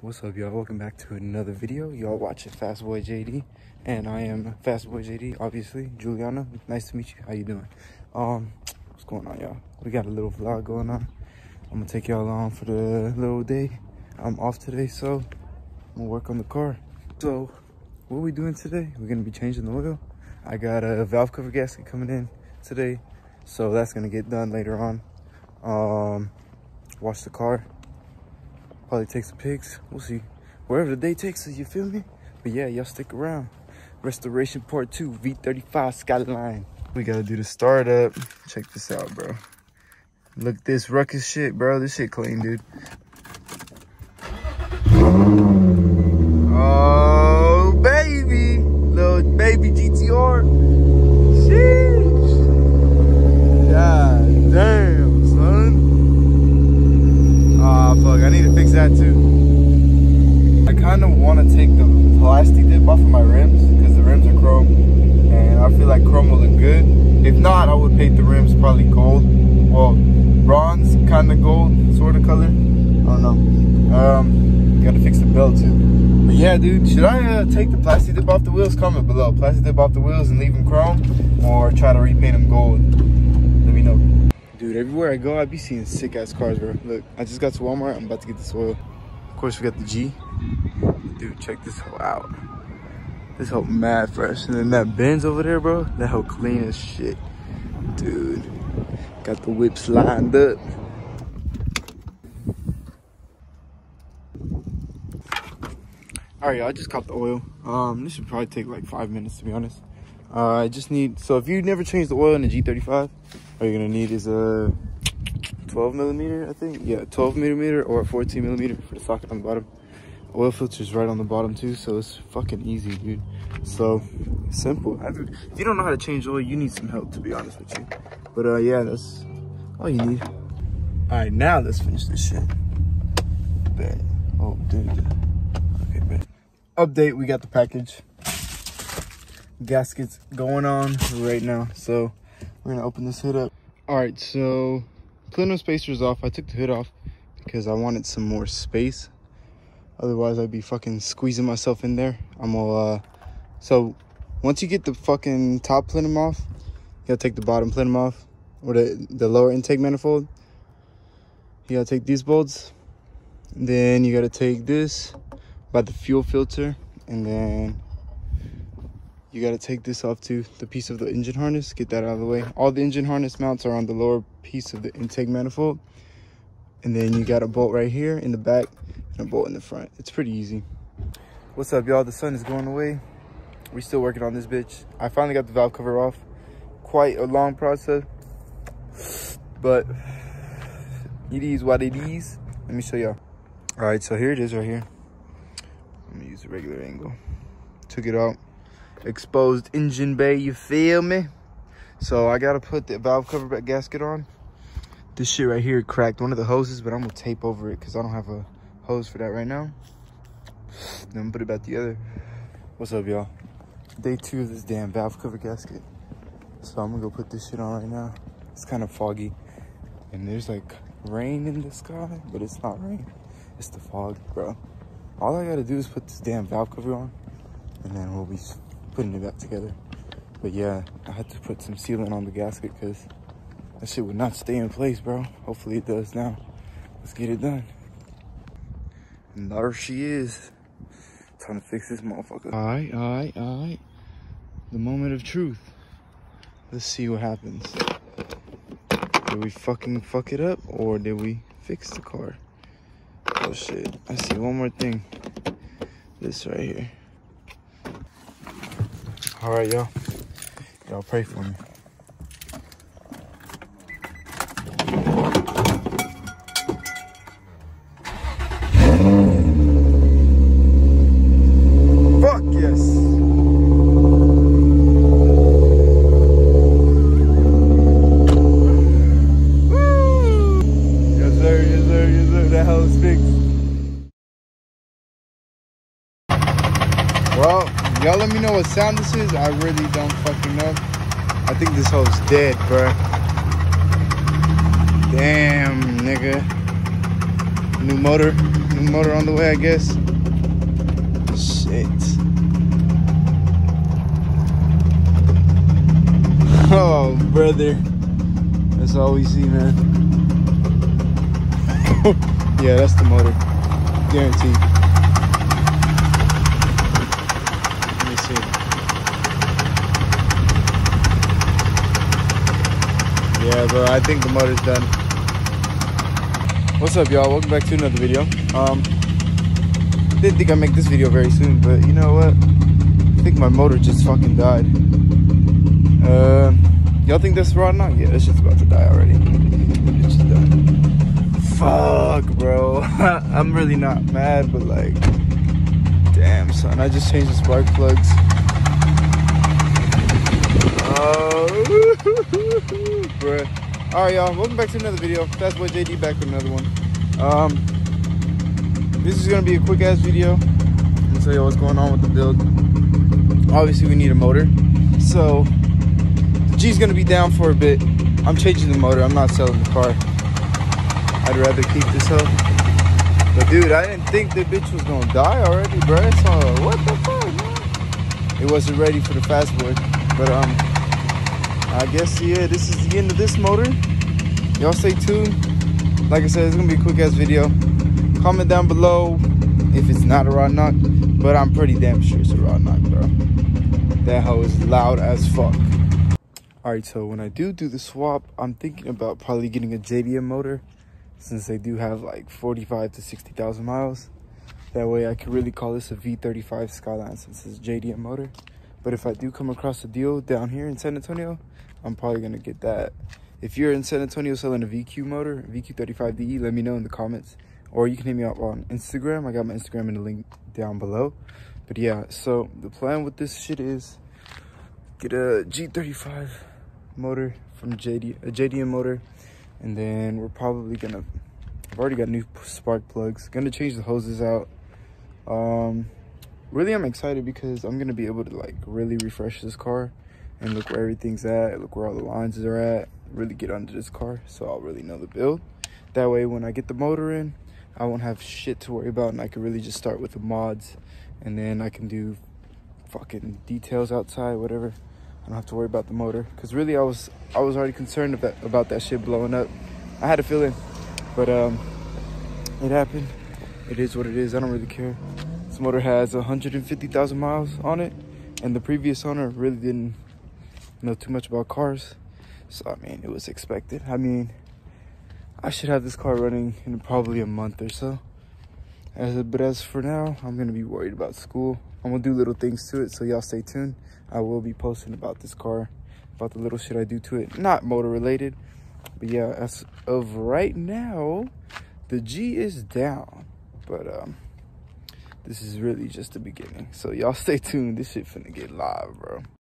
What's up, y'all? Welcome back to another video. Y'all watching Fast Boy JD, and I am Fast Boy JD, obviously. Juliana, nice to meet you. How you doing? What's going on, y'all? We got a little vlog going on. I'm gonna take y'all on for the little day. I'm off today, so I'm gonna work on the car. So, what are we doing today? We're gonna be changing the oil. I got a valve cover gasket coming in today, so that's gonna get done later on. Wash the car. Probably take some pics. We'll see. Wherever the day takes us, you feel me? But yeah, y'all stick around. Restoration part 2, V35 Skyline. We gotta do the startup. Check this out, bro. Look at this ruckus shit, bro. This shit clean, dude. Oh, baby. Little baby GTR. Sheesh. God damn, son. Ah, fuck. I need to fix that too. I kind of want to take the plastic dip off of my rims because the rims are chrome. And I feel like chrome will look good. If not, I would paint the rims probably gold. Well, bronze, kind of gold, sort of color. I don't know. Gotta fix the belt too. But yeah, dude, should I take the plastic dip off the wheels? Comment below. Plastic dip off the wheels and leave them chrome, or try to repaint them gold? Let me know. Dude, everywhere I go, I be seeing sick ass cars, bro. Look, I just got to Walmart. I'm about to get this oil. Of course, we got the G. Dude, check this hoe out. This hoe mad fresh. And then that Benz over there, bro, that hoe clean as shit. Dude, got the whips lined up. All right, y'all, I just caught the oil. This should probably take like 5 minutes, to be honest. I just need, so if you never changed the oil in the G35, all you're gonna need is a 12 millimeter, I think. Yeah, 12 millimeter or a 14 millimeter for the socket on the bottom. Oil filter's right on the bottom too, so it's fucking easy, dude. So simple. If you don't know how to change oil, you need some help, to be honest with you. But yeah, that's all you need. All right, now let's finish this shit. Bet. Oh, dude. Okay, bet. Update, we got the package. Gaskets going on right now, so we're gonna open this hood up. All right, so plenum spacer's off. I took the hood off because I wanted some more space. Otherwise, I'd be fucking squeezing myself in there. I'm gonna, so once you get the fucking top plenum off, you gotta take the bottom plenum off, or the lower intake manifold. You gotta take these bolts. And then you gotta take this by the fuel filter, and then you gotta take this off too, the piece of the engine harness, get that out of the way. All the engine harness mounts are on the lower piece of the intake manifold. And then you got a bolt right here in the back and a bolt in the front. It's pretty easy. What's up, y'all? The sun is going away. We're still working on this bitch. I finally got the valve cover off. Quite a long process, but it is what it is. Let me show y'all. All right, so here it is right here. I'm gonna use a regular angle. Took it out. Exposed engine bay, you feel me? So I gotta put the valve cover gasket on. This shit right here cracked one of the hoses, but I'm gonna tape over it because I don't have a hose for that right now. Then I'm gonna put it back together. What's up, y'all? Day 2 of this damn valve cover gasket. So I'm gonna go put this shit on right now. It's kind of foggy, and there's like rain in the sky, but it's not rain. It's the fog, bro. All I gotta do is put this damn valve cover on, and then we'll be putting it back together. But yeah, I had to put some sealant on the gasket because that shit would not stay in place, bro. Hopefully it does now. Let's get it done. And there she is. Time to fix this motherfucker. All right. The moment of truth. Let's see what happens. Did we fucking fuck it up, or did we fix the car? Oh shit, I see one more thing. This right here. All right, y'all. Y'all pray for me. Fuck yes. Woo! Yes sir, yes sir, yes sir. That hoe's fixed. Well, y'all let me know what sound this is. I really don't fucking know. I think this hoe's dead, bruh. Damn, nigga. New motor on the way, I guess. Shit. Oh, brother. That's all we see, man. Yeah, that's the motor. Guaranteed. Let me see. Yeah, bro, I think the motor's done. What's up, y'all? Welcome back to another video. Didn't think I'd make this video very soon, but you know what? I think my motor just fucking died. Y'all think that's raw now? Yeah, this shit's about to die already. It's just done. Fuck, bro. I'm really not mad, but like, damn, son. I just changed the spark plugs. Oh, bruh. Alright, y'all. Welcome back to another video. That's what JD back with another one. This is gonna be a quick ass video. I'm gonna tell you what's going on with the build. Obviously, we need a motor. So the G's gonna be down for a bit. I'm changing the motor. I'm not selling the car. I'd rather keep this up. But dude, I didn't think the bitch was gonna die already, bro. So what the fuck, man? It wasn't ready for the fast boy. But I guess, yeah, this is the end of this motor. Y'all stay tuned. Like I said, it's gonna be a quick ass video. Comment down below if it's not a raw knock, but I'm pretty damn sure it's a raw knock, bro. That hoe is loud as fuck. Alright, so when I do the swap, I'm thinking about probably getting a JDM motor, since they do have like 45 to 60,000 miles. That way I can really call this a V35 Skyline, since it's a JDM motor. But if I do come across a deal down here in San Antonio, I'm probably gonna get that. If you're in San Antonio selling a VQ motor, VQ35DE, let me know in the comments. Or you can hit me up on Instagram. I got my Instagram in the link down below. But yeah, so the plan with this shit is get a G35 motor from JDM motor. And then we're probably gonna, I've already got new spark plugs. Gonna change the hoses out. Really, I'm excited because I'm gonna be able to like really refresh this car and look where everything's at, look where all the lines are at, really get under this car, so I'll really know the build. That way, when I get the motor in, I won't have shit to worry about, and I can really just start with the mods, and then I can do fucking details outside, whatever. I don't have to worry about the motor, because really I was already concerned about that shit blowing up. I had a feeling, but it happened. It is what it is. I don't really care. This motor has 150,000 miles on it, and the previous owner really didn't know too much about cars, so I mean, it was expected. I mean, I should have this car running in probably a month or so. But as for now, I'm gonna be worried about school. I'm gonna do little things to it, so y'all stay tuned. I will be posting about this car, about the little shit I do to it. Not motor related, but yeah, as of right now, the G is down. But this is really just the beginning. So y'all stay tuned. This shit finna get live, bro.